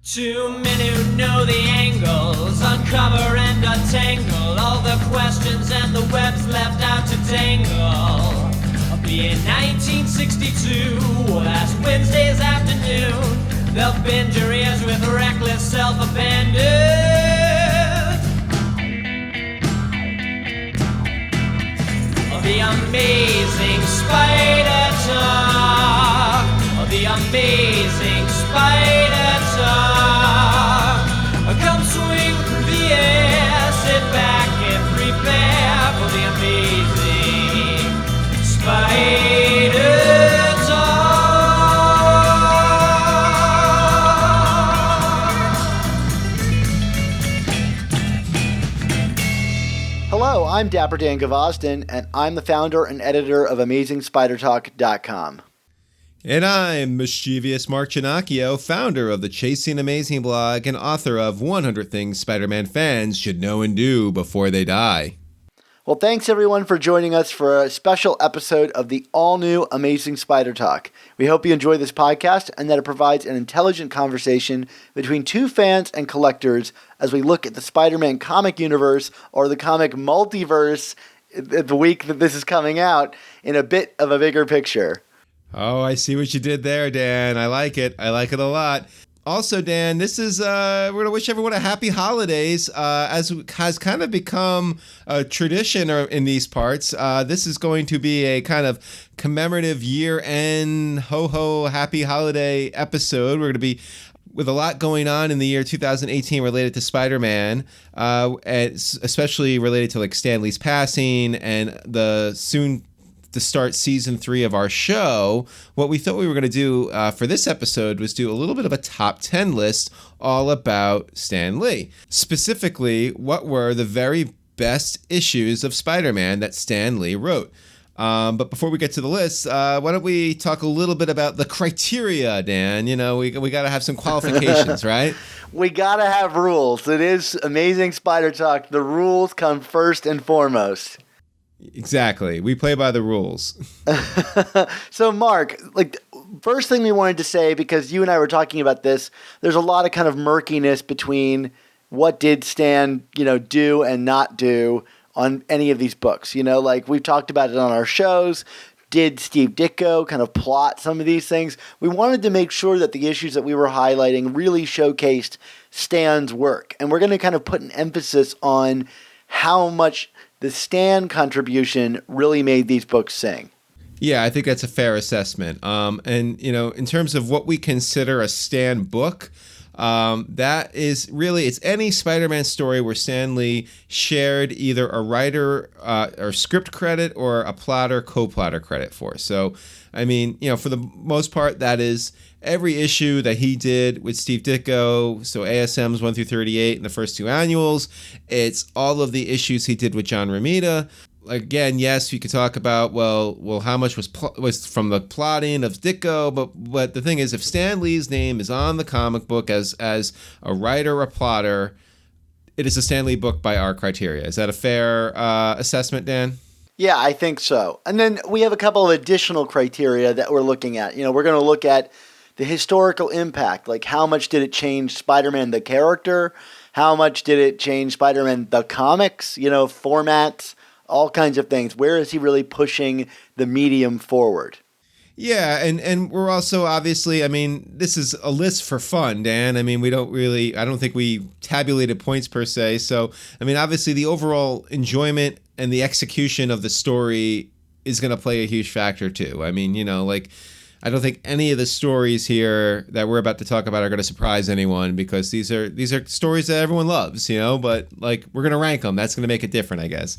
Too many who know the angles, uncover and untangle all the questions and the webs left out to dangle. I'll be in 1962, last Wednesday's afternoon. They'll bend your ears with reckless self-abandon. The amazing spider talk. Oh, the amazing spider talk. Come swing through the air, sit back and prepare for the amazing spider Hello, I'm Dapper Dan Gavosden, and I'm the founder and editor of AmazingSpiderTalk.com. And I'm Mischievous Mark Ginocchio, founder of the Chasing Amazing blog and author of 100 Things Spider-Man Fans Should Know and Do Before They Die. Well, thanks everyone for joining us for a special episode of the all-new Amazing Spider Talk. We hope you enjoy this podcast and that it provides an intelligent conversation between two fans and collectors as we look at the Spider-Man comic universe or the comic multiverse the week that this is coming out in a bit of a bigger picture. Oh, I see what you did there, Dan. I like it. I like it a lot. Also, Dan, this is, we're going to wish everyone a happy holidays, as has kind of become a tradition in these parts. This is going to be a kind of commemorative year-end, ho-ho, happy holiday episode. We're going to be with a lot going on in the year 2018 related to Spider-Man, especially related to like Stan Lee's passing and the soon to start season 3 of our show. What we thought we were going to do for this episode was do a little bit of a top 10 list all about Stan Lee. Specifically, what were the very best issues of Spider-Man that Stan Lee wrote. But before we get to the list, why don't we talk a little bit about the criteria, Dan? You know, we got to have some qualifications, right? We got to have rules. It is Amazing Spider Talk. The rules come first and foremost. Exactly. We play by the rules. So, Mark, first thing we wanted to say, because you and I were talking about this, there's a lot of kind of murkiness between what did Stan, do and not do on any of these books. We've talked about it on our shows. Did Steve Ditko kind of plot some of these things? We wanted to make sure that the issues that we were highlighting really showcased Stan's work. And we're going to kind of put an emphasis on how much the Stan contribution really made these books sing. Yeah, I think that's a fair assessment. And, in terms of what we consider a Stan book, that is really, it's any Spider-Man story where Stan Lee shared either a writer or script credit or a plotter, co-plotter credit for. So, I mean, for the most part, that is every issue that he did with Steve Ditko, so ASMs 1 through 38 in the first 2 annuals. It's all of the issues he did with John Romita. Again, yes, you could talk about, well, how much was from the plotting of Ditko, but the thing is, if Stan Lee's name is on the comic book as a writer or plotter, it is a Stan Lee book by our criteria. Is that a fair assessment, Dan? Yeah, I think so. And then we have a couple of additional criteria that we're looking at. We're going to look at the historical impact, like how much did it change Spider-Man the character? How much did it change Spider-Man the comics, formats, all kinds of things. Where is he really pushing the medium forward? Yeah, and we're also obviously, this is a list for fun, Dan. I don't think we tabulated points per se. So, obviously the overall enjoyment and the execution of the story is going to play a huge factor too. I don't think any of the stories here that we're about to talk about are going to surprise anyone because these are stories that everyone loves, but we're going to rank them. That's going to make it different, I guess.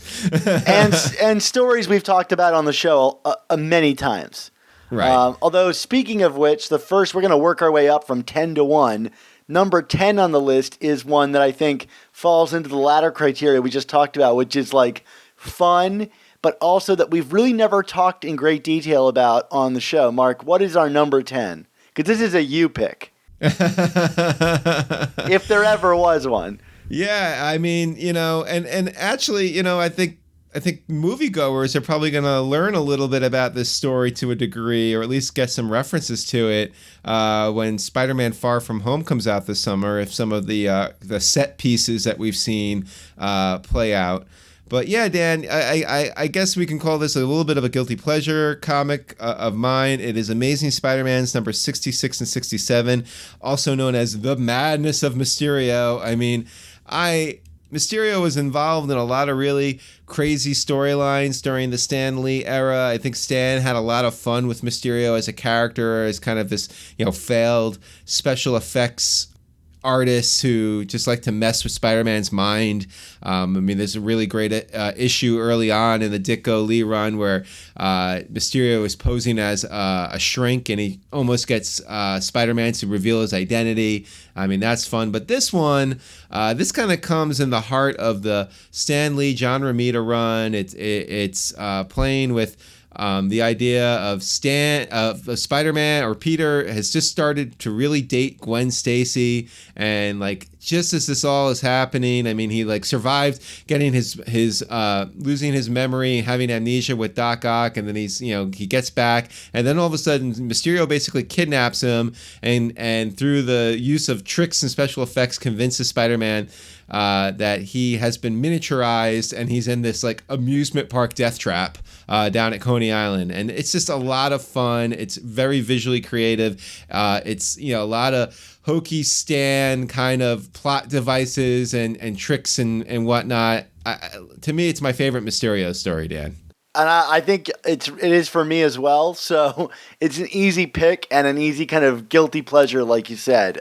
and stories we've talked about on the show many times. Right. Although, speaking of which, we're going to work our way up from 10 to 1. Number 10 on the list is one that I think falls into the latter criteria we just talked about, which is fun, but also that we've really never talked in great detail about on the show. Mark, what is our number 10? Because this is a you pick. If there ever was one. Yeah, and actually, I think I think moviegoers are probably going to learn a little bit about this story to a degree, or at least get some references to it when Spider-Man Far From Home comes out this summer, if some of the set pieces that we've seen play out. But yeah, Dan, I guess we can call this a little bit of a guilty pleasure comic of mine. It is Amazing Spider-Man's number 66 and 67, also known as The Madness of Mysterio. I mean, Mysterio was involved in a lot of really crazy storylines during the Stan Lee era. I think Stan had a lot of fun with Mysterio as a character, as kind of this, failed special effects artists who just like to mess with Spider-Man's mind. There's a really great issue early on in the Ditko Lee run where Mysterio is posing as a shrink, and he almost gets Spider-Man to reveal his identity. That's fun. But this one, this kind of comes in the heart of the Stan Lee, John Romita run. It's playing with the idea of Spider-Man or Peter has just started to really date Gwen Stacy, and just as this all is happening, he survived getting his losing his memory, having amnesia with Doc Ock, and then he gets back, and then all of a sudden Mysterio basically kidnaps him, and through the use of tricks and special effects convinces Spider-Man that he has been miniaturized and he's in this amusement park death trap down at Coney Island. And it's just a lot of fun. It's very visually creative. It's a lot of hokey Stan kind of plot devices and tricks and whatnot. To me, it's my favorite Mysterio story, Dan. And I think it is for me as well. So it's an easy pick and an easy kind of guilty pleasure, like you said.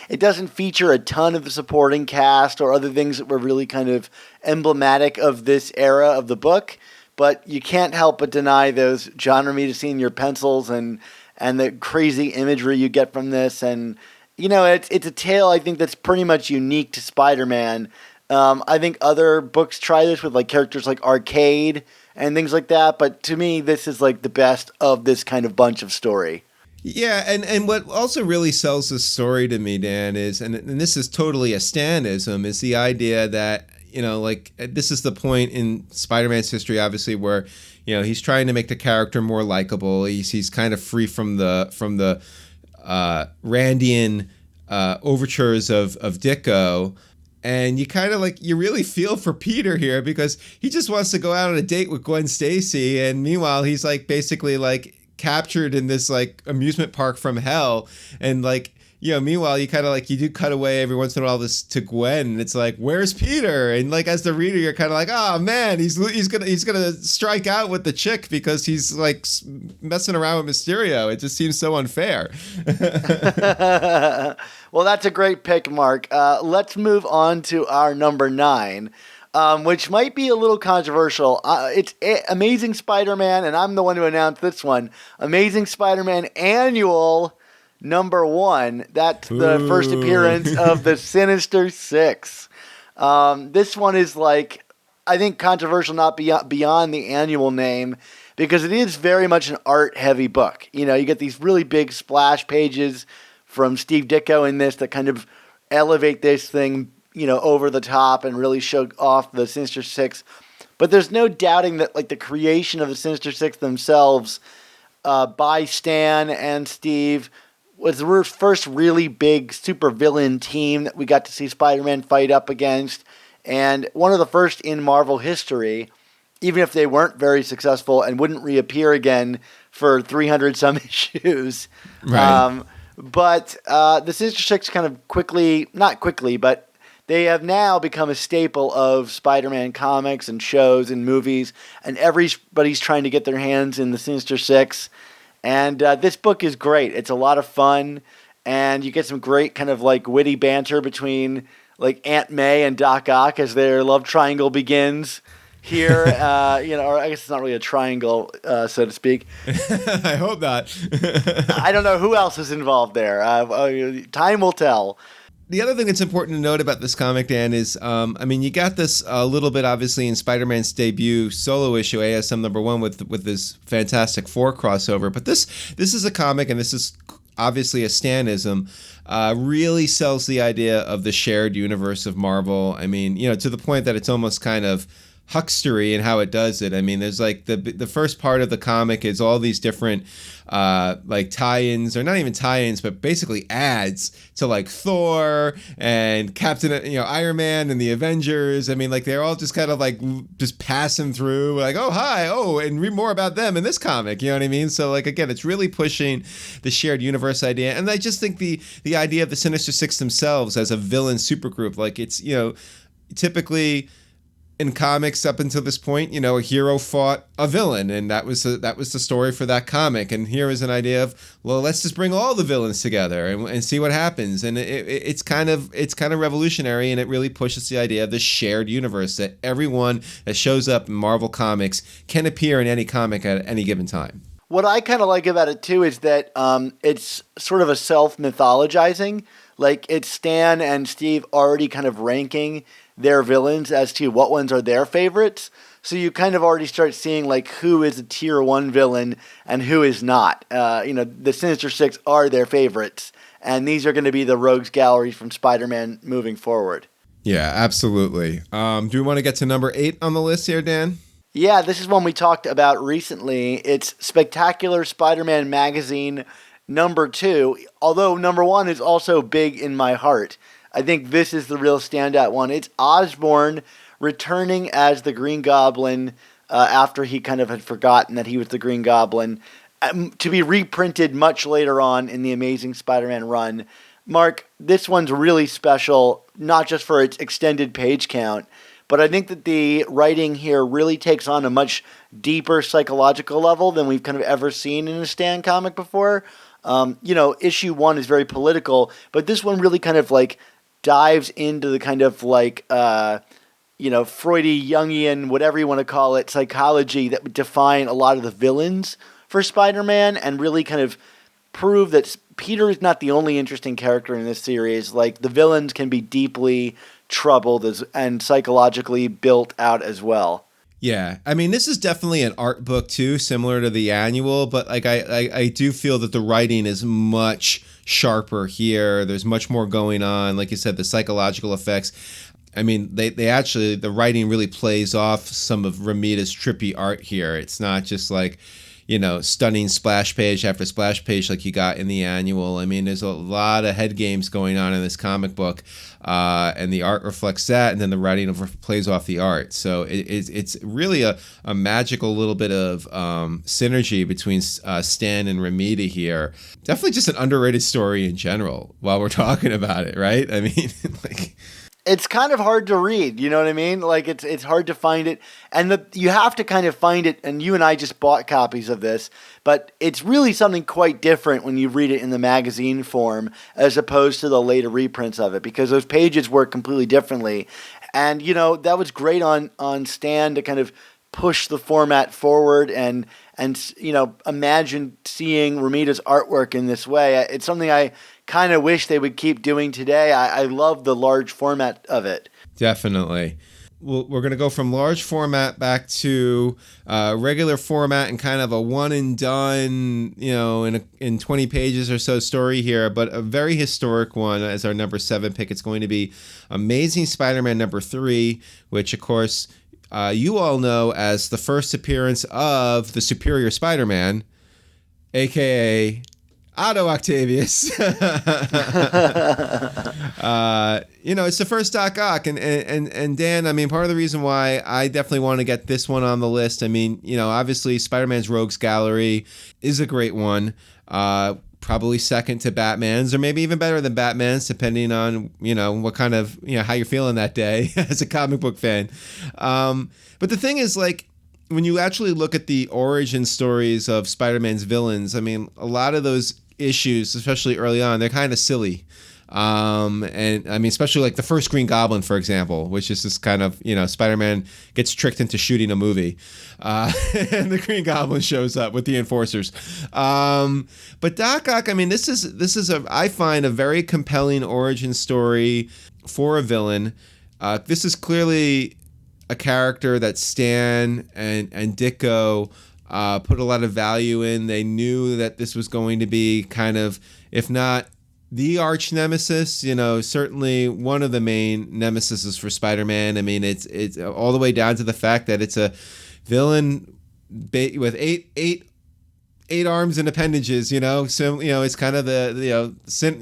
It doesn't feature a ton of the supporting cast or other things that were really kind of emblematic of this era of the book. But you can't help but deny those John Romita Sr. pencils and the crazy imagery you get from this. And, it's a tale, I think, that's pretty much unique to Spider-Man. I think other books try this with characters like Arcade and things like that, but to me, this is the best of this kind of bunch of story. Yeah, and what also really sells this story to me, Dan, is, and this is totally a Stanism, is the idea that, this is the point in Spider-Man's history, obviously, where, he's trying to make the character more likable. He's kind of free from the Randian overtures of Ditko. And you kind of you really feel for Peter here because he just wants to go out on a date with Gwen Stacy. And meanwhile, he's basically captured in this amusement park from hell. And meanwhile, you kind of you do cut away every once in a while this to Gwen. And it's where's Peter? And as the reader, you're kind of oh man, he's gonna strike out with the chick because he's messing around with Mysterio. It just seems so unfair. Well, that's a great pick, Mark. Let's move on to our number 9, which might be a little controversial. It's Amazing Spider-Man, and I'm the one who announced this one. Amazing Spider-Man Annual number 1. That's the first appearance of the Sinister Six. This one is I think controversial not beyond the annual name because it is very much an art-heavy book. You get these really big splash pages from Steve Ditko in this that kind of elevate this thing, over the top and really show off the Sinister Six. But there's no doubting that the creation of the Sinister Six themselves by Stan and Steve was the first really big supervillain team that we got to see Spider-Man fight up against, and one of the first in Marvel history, even if they weren't very successful and wouldn't reappear again for 300 some issues. Right. But the Sinister Six kind of not quickly, but they have now become a staple of Spider-Man comics and shows and movies, and everybody's trying to get their hands in the Sinister Six. And this book is great. It's a lot of fun, and you get some great kind of witty banter between Aunt May and Doc Ock as their love triangle begins here. Or I guess it's not really a triangle, so to speak. I hope not. I don't know who else is involved there. Time will tell. The other thing that's important to note about this comic, Dan, is, you got this a little bit, obviously, in Spider-Man's debut solo issue, ASM number 1, with this Fantastic Four crossover. But this is a comic, and this is obviously a Stanism, really sells the idea of the shared universe of Marvel. To the point that it's almost kind of huckstery in how it does it. I mean, there's like the first part of the comic is all these different like tie-ins, or not even tie-ins, but basically ads to like Thor and Captain, Iron Man and the Avengers. I mean, like they're all just kind of like just passing through, like, oh hi, oh, and read more about them in this comic. You know what I mean? So like again, it's really pushing the shared universe idea, and I just think the idea of the Sinister Six themselves as a villain supergroup, like it's typically in comics up until this point, a hero fought a villain, and that was the story for that comic. And here is an idea of, well, let's just bring all the villains together and see what happens. And it's kind of revolutionary, and it really pushes the idea of the shared universe, that everyone that shows up in Marvel Comics can appear in any comic at any given time. What I kind of like about it too is that it's sort of a self-mythologizing. Like it's Stan and Steve already kind of ranking their villains as to what ones are their favorites. So you kind of already start seeing like who is a tier 1 villain and who is not. The Sinister Six are their favorites, and these are going to be the rogues gallery from Spider-Man moving forward. Yeah, absolutely. Do we want to get to number 8 on the list here, Dan? Yeah, this is one we talked about recently. It's Spectacular Spider-Man Magazine number 2, although number 1 is also big in my heart. I think this is the real standout one. It's Osborn returning as the Green Goblin after he kind of had forgotten that he was the Green Goblin, to be reprinted much later on in the Amazing Spider-Man run. Mark, this one's really special, not just for its extended page count, but I think that the writing here really takes on a much deeper psychological level than we've kind of ever seen in a Stan comic before. Issue 1 is very political, but this one really kind of like dives into the kind of like, Freudy, Jungian, whatever you want to call it, psychology that would define a lot of the villains for Spider-Man, and really kind of prove that Peter is not the only interesting character in this series. Like, the villains can be deeply troubled and psychologically built out as well. Yeah, I mean, this is definitely an art book too, similar to the annual, but like I do feel that the writing is much sharper here. There's much more going on. Like you said, the psychological effects. I mean, they actually, the writing really plays off some of Romita's trippy art here. It's not just like, stunning splash page after splash page like you got in the annual. I mean, there's a lot of head games going on in this comic book, and the art reflects that, and then the writing plays off the art. So it's really a magical little bit of synergy between Stan and Romita here. Definitely just an underrated story in general while we're talking about it, right? I mean, like... It's kind of hard to read, you know what I mean? Like, it's hard to find it, and you have to kind of find it, and you and I just bought copies of this, but it's really something quite different when you read it in the magazine form as opposed to the later reprints of it, because those pages work completely differently. And, that was great on Stan to kind of push the format forward and imagine seeing Romita's artwork in this way. It's something I kind of wish they would keep doing today. I love the large format of it. Definitely. We're going to go from large format back to regular format and kind of a one and done, in 20 pages or so story here, but a very historic one as our number 7 pick. It's going to be Amazing Spider-Man number 3, which of course you all know as the first appearance of the Superior Spider-Man, aka Otto Octavius. It's the first Doc Ock, and Dan, I mean, part of the reason why I definitely want to get this one on the list, I mean, obviously Spider-Man's Rogues Gallery is a great one. Probably second to Batman's, or maybe even better than Batman's, depending on, what kind of, how you're feeling that day as a comic book fan. But the thing is, like, when you actually look at the origin stories of Spider-Man's villains, I mean, a lot of those issues, especially early on, they're kind of silly. And I mean, especially like the first Green Goblin, for example, which is this kind of, Spider-Man gets tricked into shooting a movie, and the Green Goblin shows up with the enforcers. But Doc Ock, I mean, this is I find a very compelling origin story for a villain. This is clearly a character that Stan and Ditko put a lot of value in. They knew that this was going to be kind of, if not the arch nemesis, certainly one of the main nemesises for Spider-Man. I mean, it's all the way down to the fact that it's a villain with eight arms and appendages. It's kind of the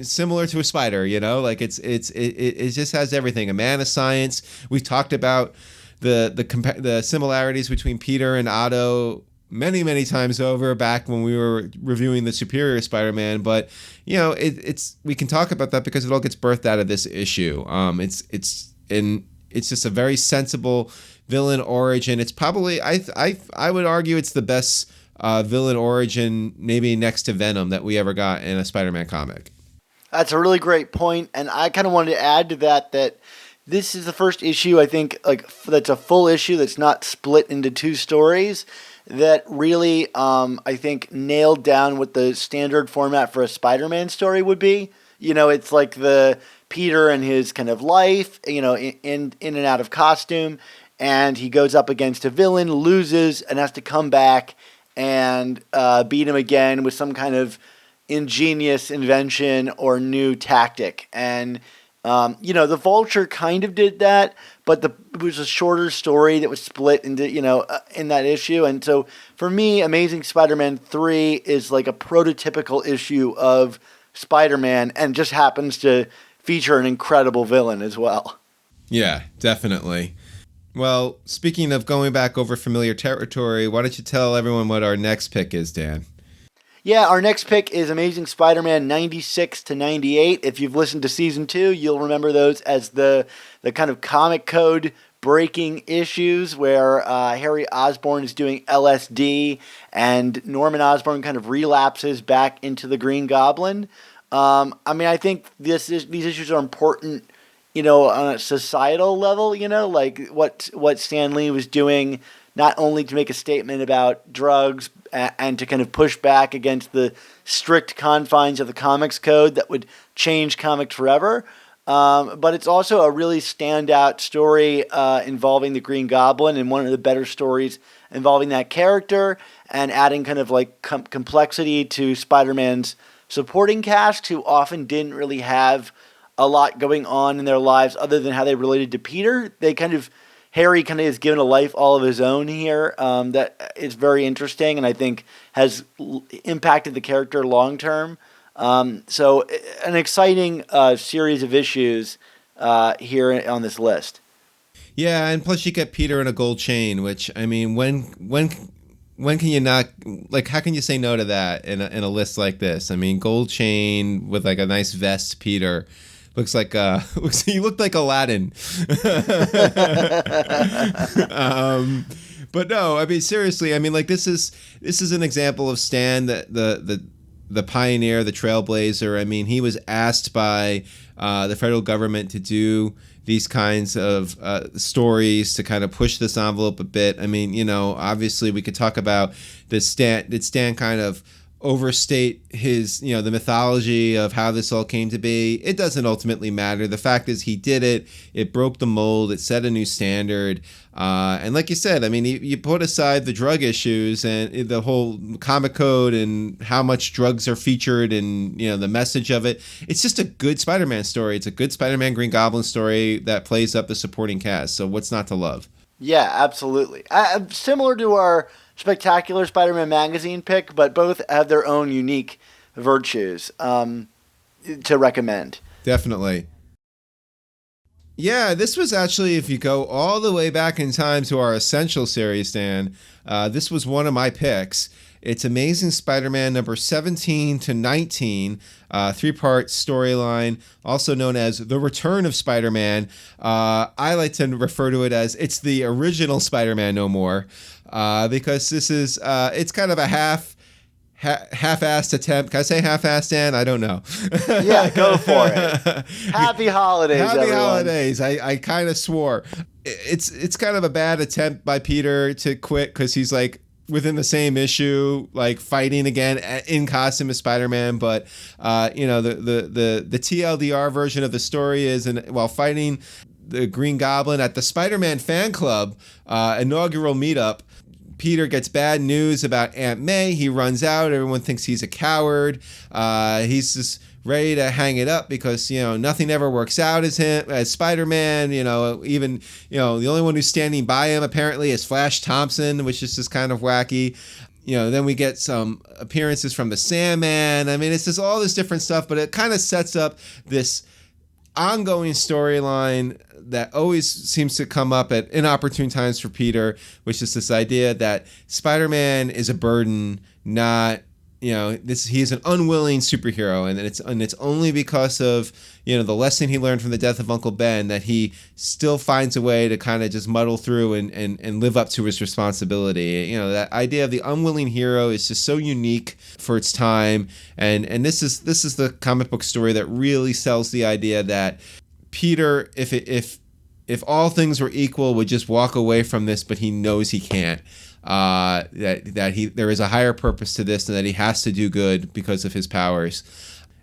similar to a spider. Like it just has everything. A man of science. We've talked about the similarities between Peter and Otto many times over back when we were reviewing the Superior Spider-Man, but we can talk about that because it all gets birthed out of this issue. It's just a very sensible villain origin. It's probably I would argue it's the best villain origin, maybe next to Venom, that we ever got in a Spider-Man comic. That's a really great point, and I kind of wanted to add to that this is the first issue, I think, that's a full issue that's not split into two stories, that really, I think, nailed down what the standard format for a Spider-Man story would be. It's like the Peter and his kind of life, in and out of costume, and he goes up against a villain, loses, and has to come back and beat him again with some kind of ingenious invention or new tactic. And the Vulture kind of did that, but it was a shorter story that was split into, in that issue. And so for me, Amazing Spider-Man 3 is like a prototypical issue of Spider-Man and just happens to feature an incredible villain as well. Yeah, definitely. Well, speaking of going back over familiar territory, why don't you tell everyone what our next pick is, Dan? Yeah, our next pick is Amazing Spider-Man 96 to 98. If you've listened to Season 2, you'll remember those as the kind of comic code breaking issues where Harry Osborn is doing LSD and Norman Osborn kind of relapses back into the Green Goblin. I think these issues are important, on a societal level, like what Stan Lee was doing, not only to make a statement about drugs and to kind of push back against the strict confines of the comics code that would change comics forever. But it's also a really standout story involving the Green Goblin, and one of the better stories involving that character, and adding kind of like complexity to Spider-Man's supporting cast, who often didn't really have a lot going on in their lives other than how they related to Peter. Harry kind of is given a life all of his own here that is very interesting, and I think has impacted the character long term. So an exciting series of issues here on this list. Yeah, and plus you get Peter in a gold chain, which, I mean, when can you not, like, how can you say no to that in a list like this? I mean, gold chain with like a nice vest, Peter. Looks like he looked like Aladdin. But no, I mean, seriously, I mean, like, this is an example of Stan, the pioneer, the trailblazer. I mean, he was asked by the federal government to do these kinds of stories to kind of push this envelope a bit. I mean, obviously we could talk about did Stan kind of overstate his, the mythology of how this all came to be. It doesn't ultimately matter. The fact is he did it. It broke the mold. It set a new standard. And like you said, I mean, you put aside the drug issues and the whole comic code and how much drugs are featured and, the message of it. It's just a good Spider-Man story. It's a good Spider-Man Green Goblin story that plays up the supporting cast. So what's not to love? Yeah, absolutely. Similar to our Spectacular Spider-Man magazine pick, but both have their own unique virtues to recommend. Definitely. Yeah, this was actually, if you go all the way back in time to our Essential series, Dan, this was one of my picks. It's Amazing Spider-Man number 17 to 19, 3-part storyline, also known as The Return of Spider-Man. I like to refer to it as it's the original Spider-Man no more, because this is, it's kind of a half-assed attempt. Can I say half-assed, Dan? I don't know. Yeah, go for it. Happy holidays, Happy everyone. holidays. I kind of swore. It's kind of a bad attempt by Peter to quit because he's like within the same issue, like fighting again in costume as Spider-Man. But, the TLDR version of the story is, while fighting the Green Goblin at the Spider-Man fan club inaugural meetup, Peter gets bad news about Aunt May. He runs out. Everyone thinks he's a coward. He's just ready to hang it up because, nothing ever works out as Spider-Man, even, the only one who's standing by him apparently is Flash Thompson, which is just kind of wacky. Then we get some appearances from the Sandman. I mean, it's just all this different stuff, but it kind of sets up this ongoing storyline that always seems to come up at inopportune times for Peter, which is this idea that Spider-Man is a burden, not, he's an unwilling superhero, and it's only because of, the lesson he learned from the death of Uncle Ben that he still finds a way to kind of just muddle through and live up to his responsibility. That idea of the unwilling hero is just so unique for its time, and this is the comic book story that really sells the idea that Peter, if all things were equal, would just walk away from this, but he knows he can't. There is a higher purpose to this, and that he has to do good because of his powers.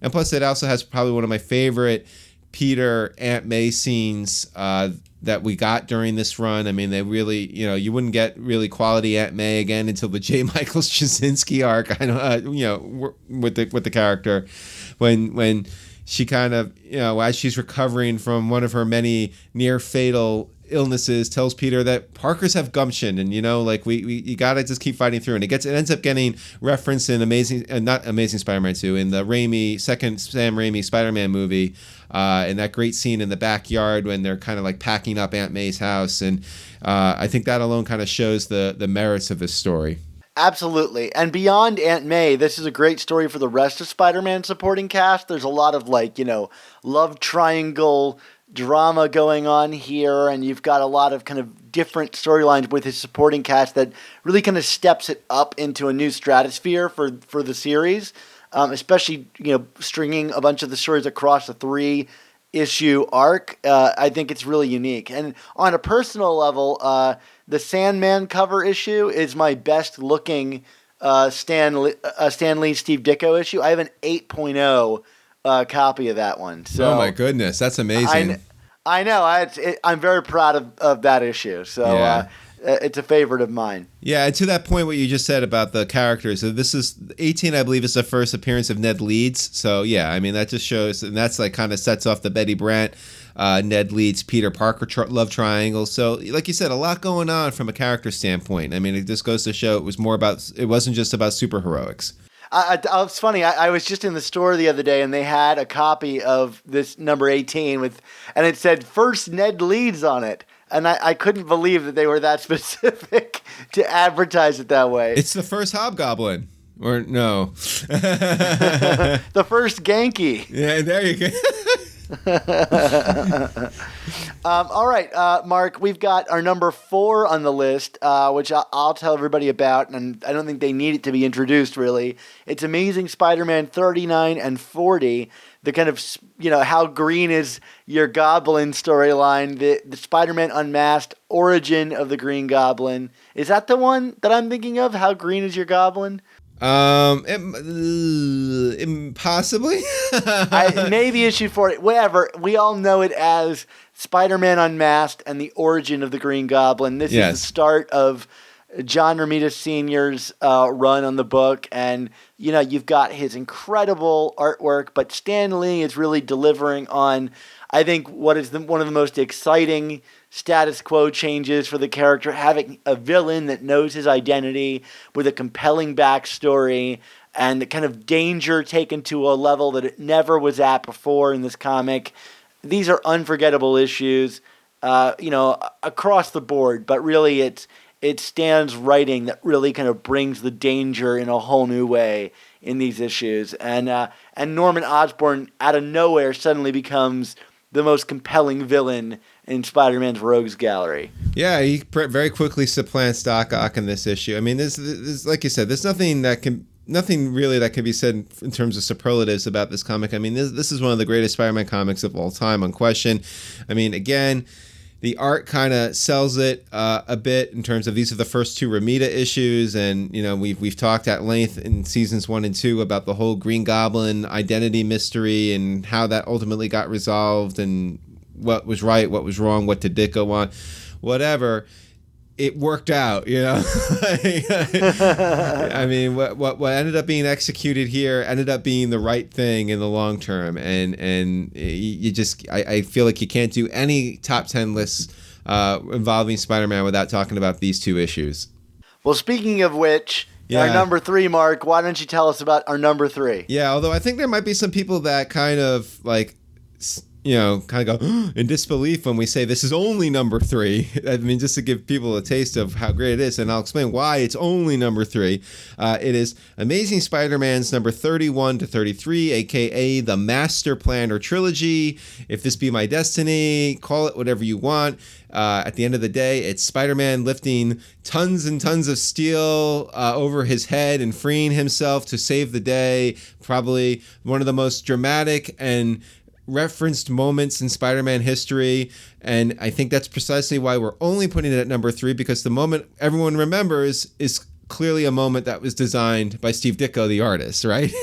And plus, it also has probably one of my favorite Peter Aunt May scenes that we got during this run. I mean, they really, you wouldn't get really quality Aunt May again until the J. Michael Straczynski arc. With the character, when she kind of, as she's recovering from one of her many near fatal illnesses, tells Peter that Parkers have gumption, and you gotta just keep fighting through. And it ends up getting referenced in not Amazing Spider-Man 2, in the second Sam Raimi Spider-Man movie, in that great scene in the backyard when they're kind of like packing up Aunt May's house. And I think that alone kind of shows the merits of this story. Absolutely. And beyond Aunt May, this is a great story for the rest of Spider-Man supporting cast. There's a lot of love triangle drama going on here, and you've got a lot of kind of different storylines with his supporting cast that really kind of steps it up into a new stratosphere for the series, especially stringing a bunch of the stories across a 3-issue arc. I think it's really unique. And on a personal level, the Sandman cover issue is my best looking Stan Lee Steve Ditko issue. I have an 8.0 copy of that one. So, oh my goodness, that's amazing. I know. I'm very proud of that issue. So yeah. It's a favorite of mine. Yeah, and to that point, what you just said about the characters, so this is 18, I believe, is the first appearance of Ned Leeds. So yeah, I mean, that just shows, and that's kind of sets off the Betty Brant, Ned Leeds, Peter Parker love triangle. So like you said, a lot going on from a character standpoint. I mean, it just goes to show it wasn't just about superheroics. It's funny. I was just in the store the other day, and they had a copy of this number 18 and it said "First Ned Leeds" on it, and I couldn't believe that they were that specific to advertise it that way. It's the first Hobgoblin, or no? The first Genki. Yeah, there you go. All right, Mark, we've got our number 4 on the list, which I'll tell everybody about, and I don't think they need it to be introduced, really. It's Amazing Spider-Man 39 and 40, the kind of, how green is your Goblin storyline, the Spider-Man Unmasked origin of the Green Goblin. Is that the one that I'm thinking of? How green is your Goblin? Possibly. Maybe issue 40, whatever. We all know it as Spider-Man Unmasked and the origin of the Green Goblin. This is the start of John Romita Sr.'s run on the book, and you've got his incredible artwork, but Stan Lee is really delivering on, I think, what is one of the most exciting status quo changes for the character, having a villain that knows his identity with a compelling backstory and the kind of danger taken to a level that it never was at before in this comic. These are unforgettable issues, across the board, but really it's Stan's writing that really kind of brings the danger in a whole new way in these issues. And Norman Osborn, out of nowhere, suddenly becomes the most compelling villain in Spider-Man's Rogues Gallery. Yeah, he very quickly supplants Doc Ock in this issue. I mean, there's like you said, there's nothing really that can be said in terms of superlatives about this comic. I mean, this is one of the greatest Spider-Man comics of all time, unquestioned. I mean, again, the art kind of sells it a bit in terms of these are the first 2 Romita issues, and we've talked at length in seasons 1 and 2 about the whole Green Goblin identity mystery and how that ultimately got resolved and what was right, what was wrong, what did Ditko want, whatever. it worked out, you know. I mean, what ended up being executed here ended up being the right thing in the long term, and you just I feel like you can't do any top 10 lists involving Spider-Man without talking about these two issues. Well, speaking of which, our number 3, Mark, why don't you tell us about our number 3? Yeah, although I think there might be some people that kind of like, you know, kind of go in disbelief when we say this is only number 3. I mean, just to give people a taste of how great it is, and I'll explain why it's only number 3. It is Amazing Spider-Man's number 31 to 33, aka the Master Plan or Trilogy. If This Be My Destiny, call it whatever you want. At the end of the day, it's Spider-Man lifting tons and tons of steel over his head and freeing himself to save the day. Probably one of the most dramatic and referenced moments in Spider-Man history, and I think that's precisely why we're only putting it at number 3, because the moment everyone remembers is clearly a moment that was designed by Steve Ditko, the artist, right?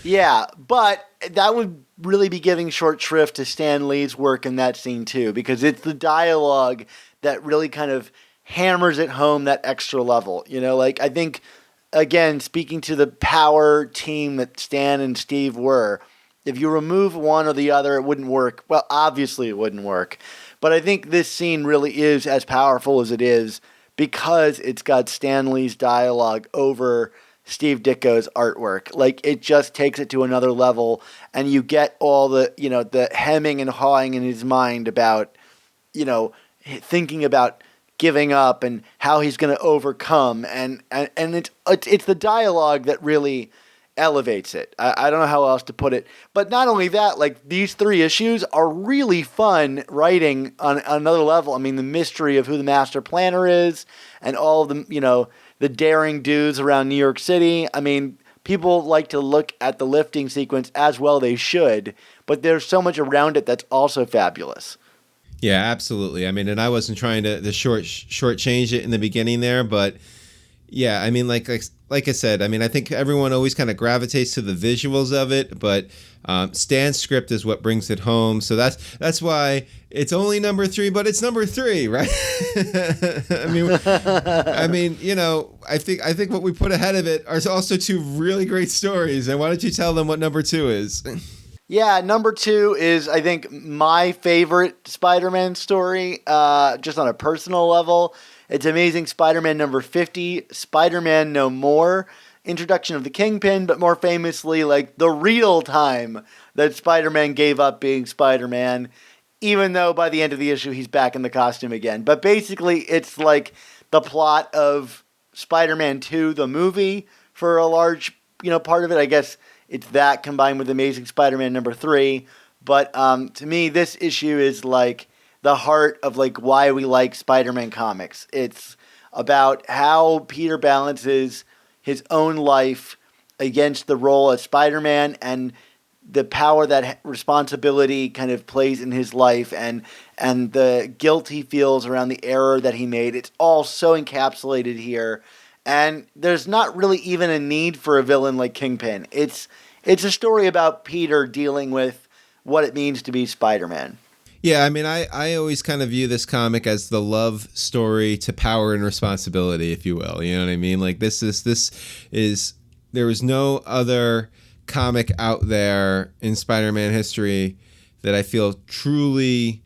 Yeah, but that would really be giving short shrift to Stan Lee's work in that scene too, because it's the dialogue that really kind of hammers it home that extra level. You know, like I think, again, speaking to the power team that Stan and Steve were, if you remove one or the other, it wouldn't work. Well, obviously it wouldn't work. But I think this scene really is as powerful as it is because it's got Stan Lee's dialogue over Steve Ditko's artwork. Like, it just takes it to another level, and you get all the, you know, the hemming and hawing in his mind about, you know, thinking about giving up and how he's going to overcome. And it's the dialogue that really elevates it. I don't know how else to put it. But not only that, like, these 3 issues are really fun writing on another level. I mean, the mystery of who the master planner is and all of the, you know, the daring do's around New York City. I mean, people like to look at the lifting sequence, as well they should, but there's so much around it that's also fabulous. Yeah, absolutely. I mean, and I wasn't trying to shortchange it in the beginning there, but yeah, I mean, like I said, I mean, I think everyone always kind of gravitates to the visuals of it, but Stan's script is what brings it home. So that's why it's only number 3, but it's number 3, right? I mean, you know, I think what we put ahead of it are also 2 really great stories. And why don't you tell them what number 2 is? Yeah, number 2 is, I think, my favorite Spider-Man story, just on a personal level. It's Amazing Spider-Man number 50, Spider-Man No More, introduction of the Kingpin, but more famously, like, the real time that Spider-Man gave up being Spider-Man, even though by the end of the issue he's back in the costume again. But basically, it's like the plot of Spider-Man 2, the movie, for a large, you know, part of it. I guess it's that combined with Amazing Spider-Man number 3. But to me, this issue is like the heart of like why we like Spider-Man comics. It's about how Peter balances his own life against the role as Spider-Man and the power that responsibility kind of plays in his life and the guilt he feels around the error that he made. It's all so encapsulated here. And there's not really even a need for a villain like Kingpin. It's a story about Peter dealing with what it means to be Spider-Man. Yeah, I mean, I always kind of view this comic as the love story to power and responsibility, if you will. You know what I mean? Like, this is there is no other comic out there in Spider-Man history that I feel truly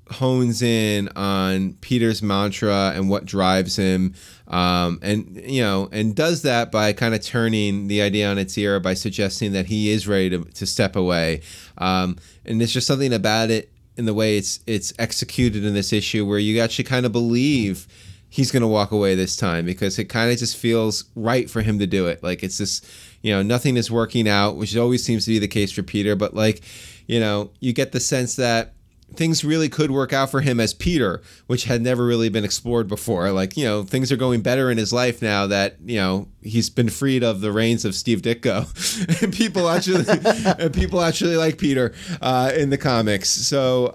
hones in on Peter's mantra and what drives him, and does that by kind of turning the idea on its ear by suggesting that he is ready to step away. And there's just something about it in the way it's executed in this issue where you actually kind of believe he's going to walk away this time because it kind of just feels right for him to do it. Like, it's this, nothing is working out, which always seems to be the case for Peter. But like, you get the sense that things really could work out for him as Peter, which had never really been explored before. Like, things are going better in his life now that, he's been freed of the reins of Steve Ditko and people actually like Peter in the comics. So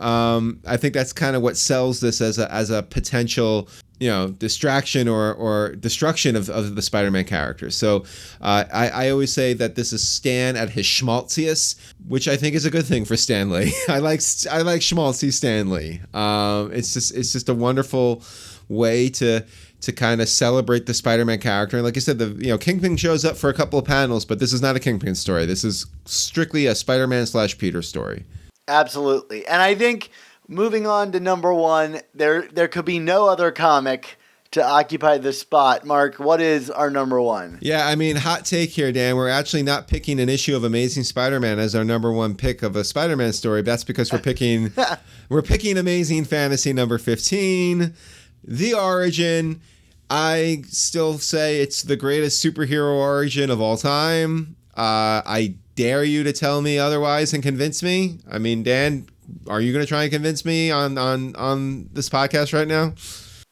I think that's kind of what sells this as a potential, distraction or destruction of the Spider-Man character. So I always say that this is Stan at his schmaltziest, which I think is a good thing for Stan Lee. I like schmaltzy Stan Lee. It's just a wonderful way to kind of celebrate the Spider-Man character. And like I said, Kingpin shows up for a couple of panels, but this is not a Kingpin story. This is strictly a Spider-Man / Peter story. Absolutely. And I think moving on to number one, there could be no other comic to occupy this spot. Mark, what is our number one? Yeah, I mean, hot take here, Dan. We're actually not picking an issue of Amazing Spider-Man as our number one pick of a Spider-Man story. That's because we're picking Amazing Fantasy number 15, The Origin. I still say it's the greatest superhero origin of all time. I dare you to tell me otherwise and convince me. I mean, Dan, are you going to try and convince me on this podcast right now?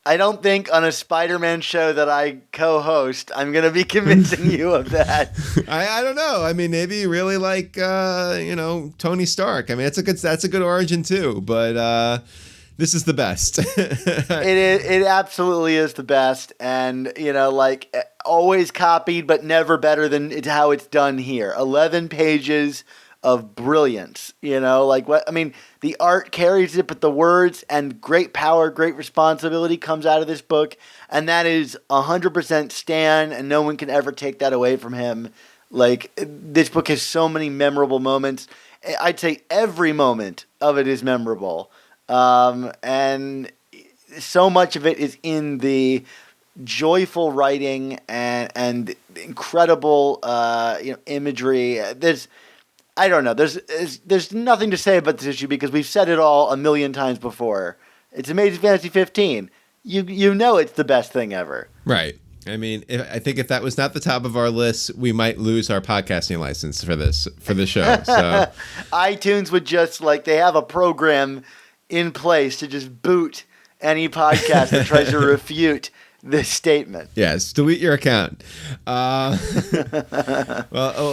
I don't think on a Spider-Man show that I co-host, I'm going to be convincing you of that. I don't know. I mean, maybe you really like, Tony Stark. I mean, that's a good origin too, but this is the best. It absolutely is the best. And, always copied, but never better than how it's done here. 11 pages of brilliance, the art carries it, but the words and great power, great responsibility comes out of this book. And that is 100% Stan, and no one can ever take that away from him. This book has so many memorable moments. I'd say every moment of it is memorable. And so much of it is in the joyful writing and incredible, imagery. I don't know. There's nothing to say about this issue because we've said it all a million times before. It's Amazing Fantasy 15. You know it's the best thing ever. Right. I mean, I think if that was not the top of our list, we might lose our podcasting license for the show. So iTunes would just they have a program in place to just boot any podcast that tries to refute this statement. Yes, delete your account. Well,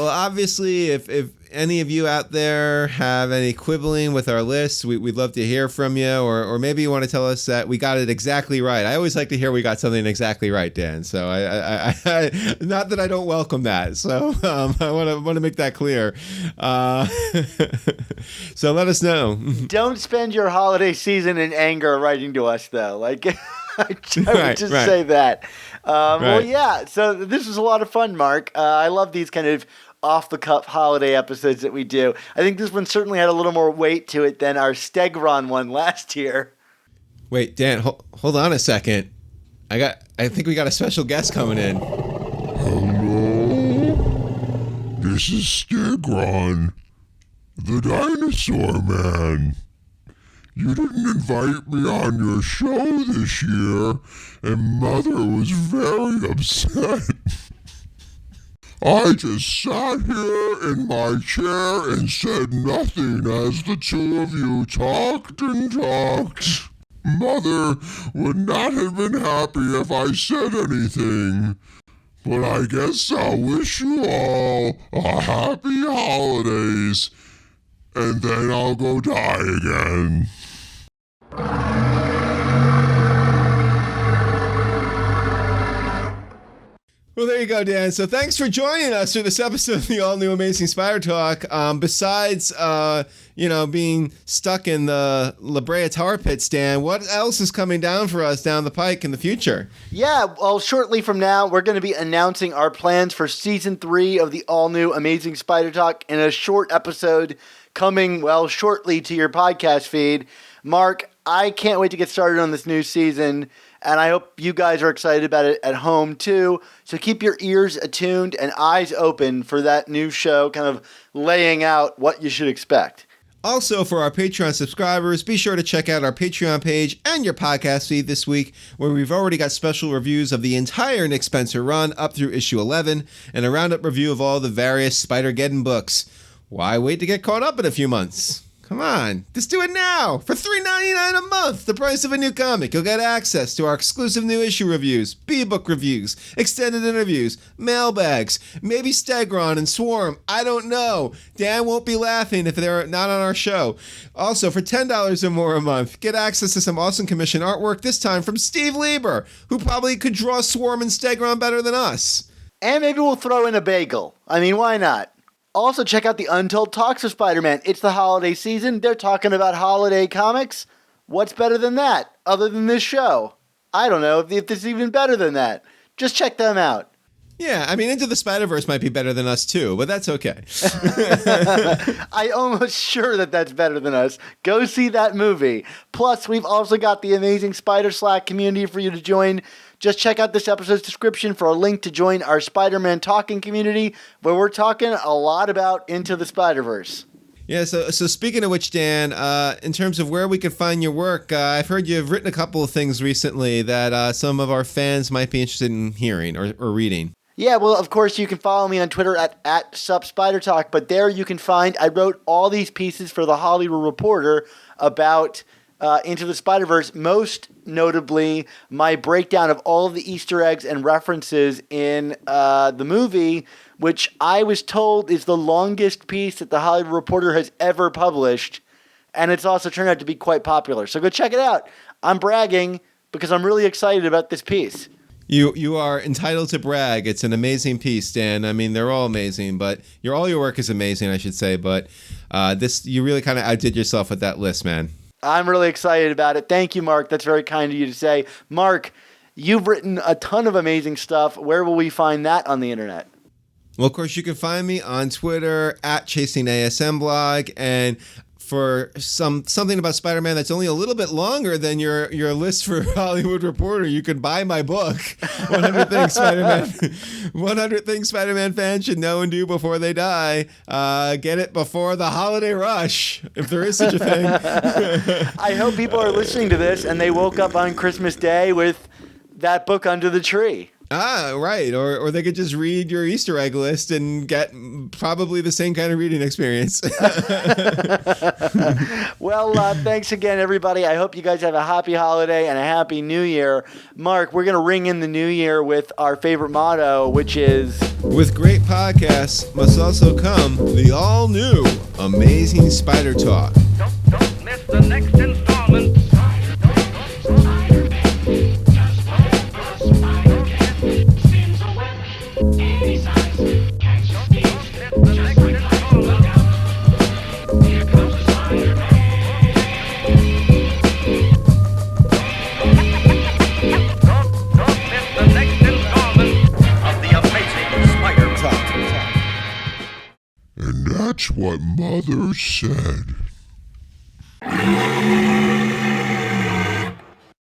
obviously, if any of you out there have any quibbling with our list, we'd love to hear from you, or maybe you want to tell us that we got it exactly right. I always like to hear we got something exactly right, Dan. So I not that I don't welcome that. So I want to make that clear. So let us know. Don't spend your holiday season in anger writing to us, though. I would just say that. Well, yeah. So this was a lot of fun, Mark. I love these kind of off-the-cuff holiday episodes that we do. I think this one certainly had a little more weight to it than our Stegron one last year. Wait, Dan, hold on a second. I think we got a special guest coming in. Hello? This is Stegron, the dinosaur man. You didn't invite me on your show this year, and Mother was very upset. I just sat here in my chair and said nothing as the two of you talked and talked. Mother would not have been happy if I said anything. But I guess I'll wish you all a happy holidays, and then I'll go die again. Well, there you go, Dan. So thanks for joining us for this episode of the all-new Amazing Spider Talk. Besides, being stuck in the La Brea tar pits, Dan, what else is coming down for us down the pike in the future? Yeah, well, shortly from now, we're going to be announcing our plans for Season 3 of the all-new Amazing Spider Talk in a short episode coming, shortly to your podcast feed. Mark, I can't wait to get started on this new season, and I hope you guys are excited about it at home too. So keep your ears attuned and eyes open for that new show, kind of laying out what you should expect. Also, for our Patreon subscribers, be sure to check out our Patreon page and your podcast feed this week, where we've already got special reviews of the entire Nick Spencer run up through issue 11, and a roundup review of all the various Spider-Geddon books. Why wait to get caught up in a few months? Come on, just do it now! For $3.99 a month, the price of a new comic, you'll get access to our exclusive new issue reviews, B-book reviews, extended interviews, mailbags, maybe Stegron and Swarm, I don't know. Dan won't be laughing if they're not on our show. Also, for $10 or more a month, get access to some awesome commission artwork, this time from Steve Lieber, who probably could draw Swarm and Stegron better than us. And maybe we'll throw in a bagel. I mean, why not? Also, check out the Untold Talks of Spider-Man. It's the holiday season. They're talking about holiday comics. What's better than that, other than this show? I don't know if this is even better than that. Just check them out. Yeah, I mean, Into the Spider-Verse might be better than us too, but that's okay. I almost sure that that's better than us. Go see that movie. Plus, we've also got the amazing Spider Slack community for you to join. Just check out this episode's description for a link to join our Spider-Man talking community, where we're talking a lot about Into the Spider-Verse. Yeah, so speaking of which, Dan, in terms of where we could find your work, I've heard you've written a couple of things recently that some of our fans might be interested in hearing or reading. Yeah, well, of course, you can follow me on Twitter at @SupSpiderTalk, but there you can find, I wrote all these pieces for The Hollywood Reporter about Into the Spider-Verse, most notably my breakdown of all of the Easter eggs and references in the movie, which I was told is the longest piece that The Hollywood Reporter has ever published, and it's also turned out to be quite popular. So go check it out. I'm bragging because I'm really excited about this piece. You are entitled to brag. It's an amazing piece, Dan. I mean, they're all amazing, but all your work is amazing, I should say. But you really kind of outdid yourself with that list, man. I'm really excited about it. Thank you, Mark. That's very kind of you to say. Mark, you've written a ton of amazing stuff. Where will we find that on the internet? Well, of course, you can find me on Twitter at ChasingASMblog, and for something about Spider-Man that's only a little bit longer than your list for Hollywood Reporter, you can buy my book, 100 Things Spider-Man 100 Things Spider-Man fans should know and do before they die. Get it before the holiday rush, if there is such a thing. I hope people are listening to this and they woke up on Christmas Day with that book under the tree. Ah, right. Or they could just read your Easter egg list and get probably the same kind of reading experience. Well, thanks again, everybody. I hope you guys have a happy holiday and a happy new year. Mark, we're going to ring in the new year with our favorite motto, which is... With great podcasts must also come the all-new Amazing Spider Talk. Don't miss the next installment. And that's what Mother said.